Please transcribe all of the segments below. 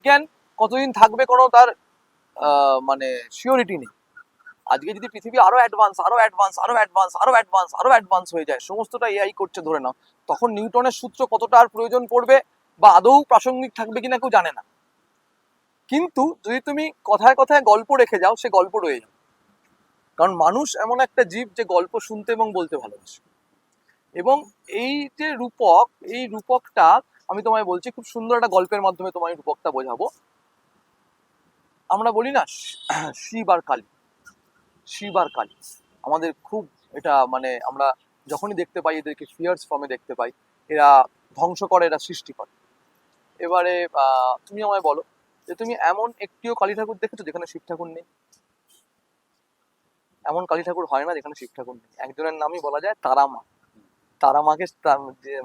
বিজ্ঞান কতদিন থাকবে কোনো তার মানে সিওরিটি নেই। আজকে যদি পৃথিবী আরো অ্যাডভান্স আরো অ্যাডভান্স আরো অ্যাডভান্স আরো অ্যাডভান্স আরো অ্যাডভান্স হয়ে যায়, সমস্তটা এআই করছে ধরে নাও, তখন নিউটনের সূত্র কতটা আর প্রয়োজন পড়বে বা আদৌ প্রাসঙ্গিক থাকবে কিনা কেউ জানে না। কিন্তু যদি তুমি কথায় কথায় গল্প রেখে যাও, সে গল্প রয়ে যাবে। কারণ মানুষ এমন একটা জীব যে গল্প শুনতে এবং বলতে ভালোবাসে। এবং এই যে রূপক, এই রূপকটা আমি তোমায় বলছি, খুব সুন্দর একটা গল্পের মাধ্যমে তোমায় রূপকটা বোঝাবো। আমরা বলি না শিব আর কালী, শিব আর কালী আমাদের খুব, এটা মানে আমরা যখনই দেখতে পাই এদেরকে ফিয়ার্স ফর্মে দেখতে পাই। এরা ধ্বংস করে, এরা সৃষ্টি করে। এবারে তুমি আমায় বলো যে তুমি এমন একটিও কালী ঠাকুর দেখেছো যেখানে শিব ঠাকুর নেই? এমন কালী ঠাকুর হয় না যেখানে শিব ঠাকুর নেই। একজনের নামই বলা যায় তারা মা। তারা মাকে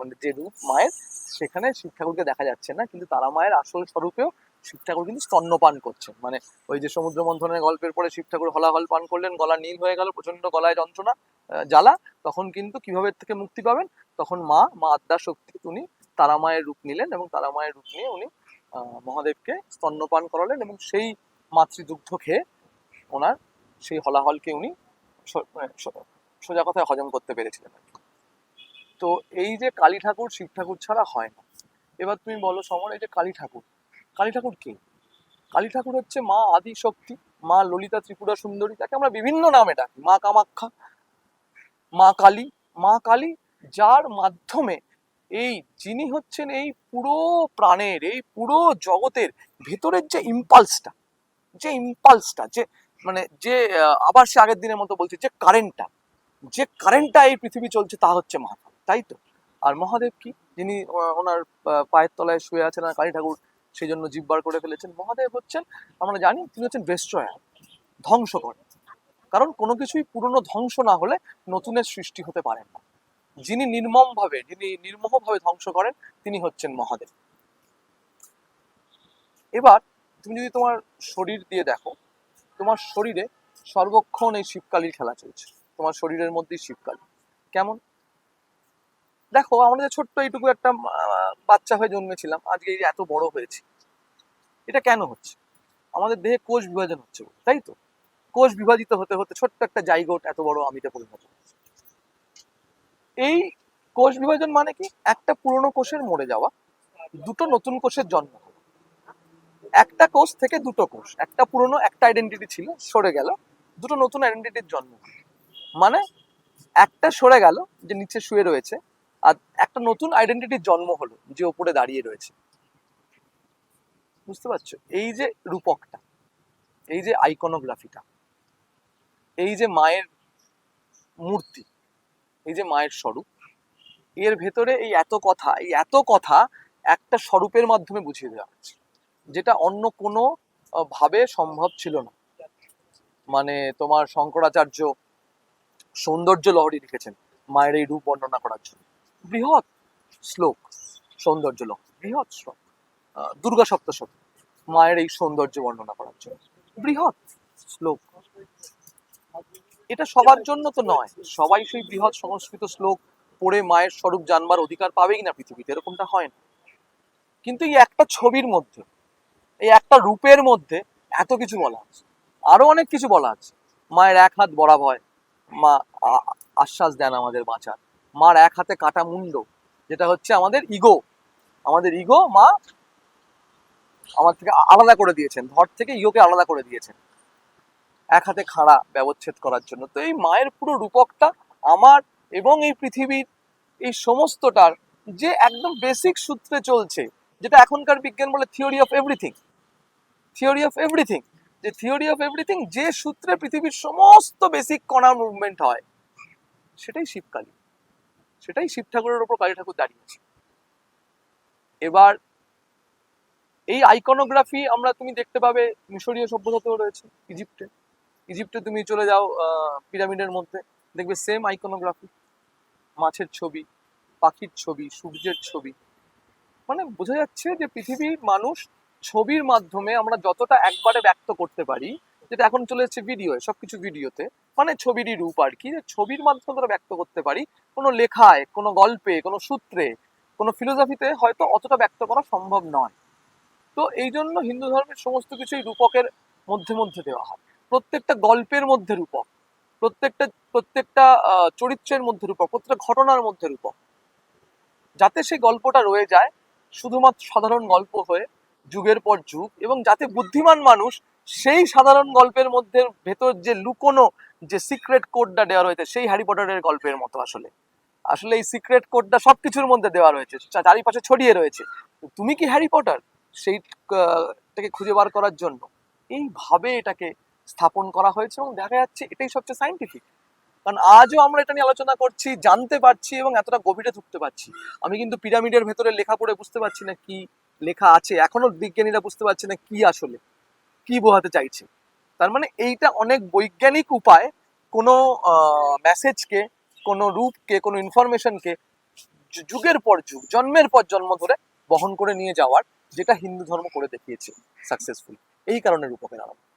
মানে যে রূপ মায়ের, সেখানে শিব ঠাকুরকে দেখা যাচ্ছে না, কিন্তু তারা মায়ের আসল স্বরূপেও শিব ঠাকুর কিন্তু স্তন্যপান করছেন। মানে ওই যে সমুদ্র মন্থনের গল্পের পরে শিব ঠাকুর হলাহল পান করলেন, গলা নীল হয়ে গেল, প্রচন্ড গলায় যন্ত্রণা, জ্বালা, তখন কিন্তু কিভাবে এর থেকে মুক্তি পাবেন? তখন মা আদ্যা শক্তি উনি তারা মায়ের রূপ নিলেন, এবং তারা মায়ের রূপ নিয়ে উনি মহাদেবকে স্তন্যপান করালেন, এবং সেই মাতৃদুগ্ধ খেয়ে ওনার সেই হলাহলকে উনি মানে সোজা কথায় হজম করতে পেরেছিলেন। তো এই যে কালী ঠাকুর শিব ঠাকুর ছাড়া হয় না। এবার তুমি বলো সমর, এই যে কালী ঠাকুর, কালী ঠাকুর কে? কালী ঠাকুর হচ্ছে মা আদি শক্তি, মা ললিতা ত্রিপুরা সুন্দরী, তাকে আমরা বিভিন্ন নামে ডাকি, মা কামাখ্যা, মা কালী, মা কালী, যার মাধ্যমে এই যিনি হচ্ছেন এই পুরো প্রাণের, এই পুরো জগতের ভেতরের যে ইম্পালসটা, যে মানে যে আবার সে আগের দিনের মতো বলছে, যে কারেন্টটা এই পৃথিবী চলছে তা হচ্ছে মহাকাল, তাই তো? আর মহাদেব কি? যিনি ওনার পায়ের তলায় শুয়ে আছেন, আর কালী ঠাকুর সেই জন্য জিব্বার করে ফেলেছেন। মহাদেব হচ্ছেন, আমরা জানি তিনি হচ্ছেন ডেস্ট্রয়ার, ধ্বংস করেন। কারণ কোনো কিছুই পুরনো ধ্বংস না হলে নতুনের সৃষ্টি হতে পারে না। যিনি নির্মমভাবে ধ্বংস করেন, তিনি হচ্ছেন মহাদেব। এবার তুমি যদি তোমার শরীর দিয়ে দেখো, তোমার শরীরে সর্বক্ষণ এই শিবকালীর খেলা চলছে, তোমার শরীরের মধ্যেই শিবকালী। কেমন? দেখো, আমরা যে ছোট্ট এইটুকু একটা বাচ্চা হয়ে জন্মেছিলাম, আজকে এই যে এত বড় হয়েছে, এটা কেন হচ্ছে? আমাদের দেহে কোষ বিভাজন হচ্ছে, তাই তো? কোষ বিভাজিত হতে হতে ছোট্ট একটা জাইগোট এত বড় আমিতে পরিণত হচ্ছে। এই কোষ বিভাজন মানে কি? একটা পুরনো কোষের মরে যাওয়া, দুটো নতুন কোষের জন্ম। একটা কোষ থেকে দুটো কোষ, একটা পুরনো একটা আইডেন্টিটি ছিল, সরে গেল, দুটো নতুন আইডেন্টিটির জন্ম। মানে একটা সরে গেল, যে নিচে শুয়ে রয়েছে, আর একটা নতুন আইডেন্টিটির জন্ম হলো, যে ওপরে দাঁড়িয়ে রয়েছে। বুঝতে পারছো? এই যে রূপকটা, এই যে আইকনোগ্রাফিটা, এই যে মায়ের মূর্তি, এই যে মায়ের স্বরূপ, এর ভেতরে এই এত কথা একটা স্বরূপের মাধ্যমে বুঝিয়ে দেওয়া হচ্ছে, যেটা অন্য কোনো ভাবে সম্ভব ছিল না। মানে তোমার শঙ্করাচার্য সৌন্দর্য লহরী লিখেছেন মায়ের এই রূপ বর্ণনা করার জন্য, বৃহৎ শ্লোক সৌন্দর্য লহরী, বৃহৎ শ্লোক। দুর্গা সপ্তশতী মায়ের এই সৌন্দর্য বর্ণনা করার জন্য, বৃহৎ শ্লোক। এটা সবার জন্য তো নয়, সবাই সেই বৃহৎ সংস্কৃত শ্লোক পড়ে মায়ের স্বরূপ জানবার অধিকার পাবেই না পৃথিবীতে, এরকমটা হয় না। কিন্তু এই একটা ছবির মধ্যে, এই একটা রূপের মধ্যে এত কিছু বলা আছে, আরো অনেক কিছু বলা আছে। মায়ের এক হাত বরাভয়, মা আশ্বাস দেন আমাদের বাঁচার। মার এক হাতে কাটা মুন্ড, যেটা হচ্ছে আমাদের ইগো, মা আমার থেকে আলাদা করে দিয়েছেন, ধর থেকে ইগোকে আলাদা করে দিয়েছেন, এক হাতে খাড়া ব্যবচ্ছেদ করার জন্য। তো এই মায়ের পুরো রূপকটা আমার এবং এই পৃথিবীর এই সমস্তটার যে একদম বেসিক সূত্রে চলছে, যেটা এখনকার বিজ্ঞান বলে থিওরি অফ এভরিথিং, যে থিওরি অফ এভরিথিং, যে সূত্রে পৃথিবীর সমস্ত বেসিক কণার মুভমেন্ট হয়, সেটাই শিবকালী, সেটাই শিব ঠাকুরের ওপর কালী ঠাকুর দাঁড়িয়েছে। এবার এই আইকনোগ্রাফি তুমি দেখতে পাবে মিশরীয় সভ্যতাতেও রয়েছে, ইজিপ্টে তুমি চলে যাও, পিরামিডের মধ্যে দেখবে সেম আইকনোগ্রাফি, মাছের ছবি, পাখির ছবি, সূর্যের ছবি। মানে বোঝা যাচ্ছে যে পৃথিবীর মানুষ ছবির মাধ্যমে আমরা যতটা একবারে ব্যক্ত করতে পারি, যেটা এখন চলে এসেছে ভিডিওয়, সবকিছু ভিডিওতে, মানে ছবিরই রূপ আর কি, ছবির মাধ্যমে আমরা ব্যক্ত করতে পারি, কোনো লেখায়, কোনো গল্পে, কোনো সূত্রে, কোনো ফিলোসফিতে হয়তো অতটা ব্যক্ত করা সম্ভব নয়। তো এই জন্য হিন্দু ধর্মের সমস্ত কিছুই রূপকের মধ্যে মধ্যে দেওয়া হয়। প্রত্যেকটা গল্পের মধ্যে রূপক, প্রত্যেকটা প্রত্যেকটা চরিত্রের মধ্যে রূপক, প্রত্যেকটা ঘটনার মধ্যে রূপক, যাতে সেই গল্পটা রয়ে যায় শুধুমাত্র সাধারণ গল্প হয়ে যুগের পর যুগ, এবং যাতে বুদ্ধিমান মানুষ সেই সাধারণ গল্পের মধ্যে ভেতর যে লুকোনো যে সিক্রেট কোডটা দেওয়া রয়েছে, সেই হ্যারি পটারের গল্পের মতো আসলে আসলে এই সিক্রেট কোডটা সবকিছুর মধ্যে দেওয়া রয়েছে, চারিপাশে ছড়িয়ে রয়েছে। তুমি কি হ্যারি পটার? সেইটাকে খুঁজে বার করার জন্য এইভাবে এটাকে স্থাপন করা হয়েছে, এবং দেখা যাচ্ছে এটাই সবচেয়ে সাইন্টিফিক। কারণ আজও আমরা এটা নিয়ে আলোচনা করছি, জানতে পারছি এবং এতটা গভীরে ঢুকতে পারছি। আমি কিন্তু পিরামিডের ভেতরে লেখা পড়ে বুঝতে পারছি না কি লেখা আছে, এখনো বিজ্ঞানীরা বুঝতে পারছে না কি আসলে কি বোঝাতে চাইছে। তার মানে এইটা অনেক বৈজ্ঞানিক উপায় কোনো মেসেজকে, কোনো রূপকে, কোনো ইনফরমেশনকে যুগের পর যুগ, জন্মের পর জন্ম ধরে বহন করে নিয়ে যাওয়ার, যেটা হিন্দু ধর্ম করে দেখিয়েছে সাকসেসফুল। এই কারণে রূপকের আরম্ভ।